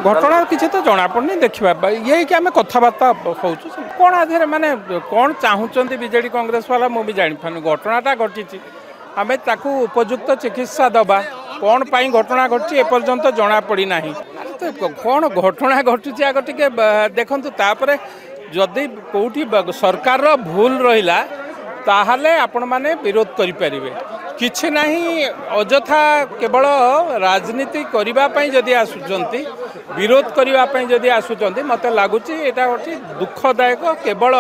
घटना किसी तो जना पड़नी देखा ये कि आम कथबार्ता हो कौन आधे माने कौन चाहूँगी बीजेडी कांग्रेस वाला मुझे जापार घटनाटा घटी आम ताकू उपयुक्त चिकित्सा दबा कौन पाई घटना घटी एपर्यंत जना पड़ना तो कौन घटना घटुची आग टे देखु तापर जदि कौटी सरकार भूल रहा ताहले आपण माने विरोध करें किछि नहीं अजथा केवल राजनीति करने जदि आसुचंती विरोध करने जदि आसुचंती मत लगुच यहाँ गोटे दुखदायक केवल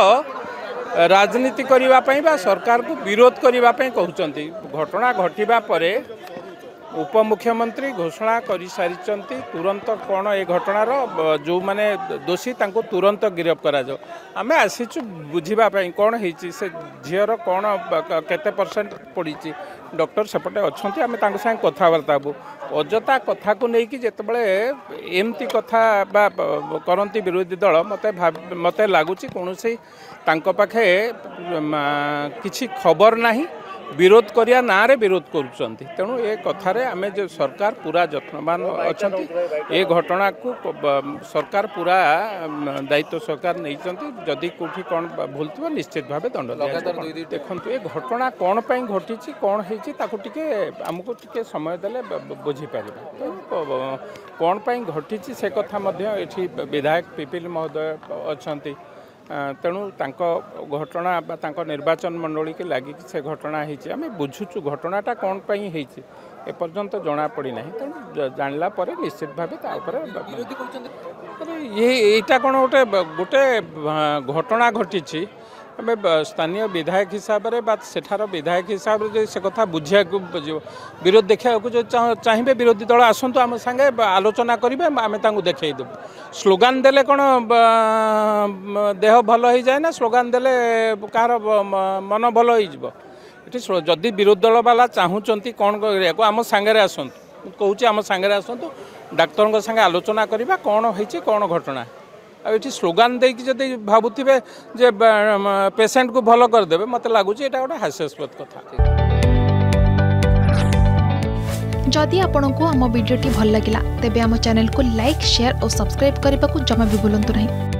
राजनीति करने बा सरकार को विरोध करने कहते घटना घटवा पर उपमुख्यमंत्री घोषणा कर सारी तुरंत कौन ए घटनार जो माने दोषी तांको तुरंत गिरफ करा जाओ आम आसीचु बुझापी कौन से झीर कौन केते परसेंट पड़ी डॉक्टर सेपटे अच्छा आम सागे कथबार्ता हबू अजता कथा को लेकिन जितेबाला एमती कथा करती विरोधी दल मत लगुच कौन पाखे किसी खबर नहीं विरोध करिया ना रे विरोध करुँच तेणु ये कथार आम जो सरकार पूरा जत्नवान अच्छा ये घटना को सरकार पूरा दायित्व सरकार नहीं जदि कौटी कौन भूल थो निश्चित भाव दंड देखो ये घटना कौन पर घटी कौन होती आमको टे समय देले बुझीपर कौन पर घटी से कथा विधायक पिपिल महोदय अच्छा तेणु घटना निर्वाचन मंडली के लगी से घटना आम बुझुचु घटनाटा कौन पर एपर्यंत जना पड़ना तेणु जानला निश्चित भाव ये कौन गोटे गोटे घटना घटी आम स्थानीय विधायक हिसाब से सेठार विधायक हिसाब से से कथा बुझा विरोध देखा जो चाहिए विरोधी दल आसतु आम सांगे आलोचना करेंगे आम देखईदेव स्लोगान देले कौन देह भल हो जाए ना स्लोगान देले कह मन भल हो जदि विरोधी दल वाला चाहूँगी कौन को आम सांगे आसतु कहूँ आम सांगे आसतु डाक्तर संगे आलोचना करवा कौन होती कौन घटना ये स्लोगान देकी जदि भावुवे जे पेसेंट को भल करदे मत लगुच ये गोटे हास्यास्पद कथा जदि आपंक आम भिडी भल लगा तेब आम चैनल को लाइक शेयर और सब्सक्राइब करने को जमा भी भूलु नहीं।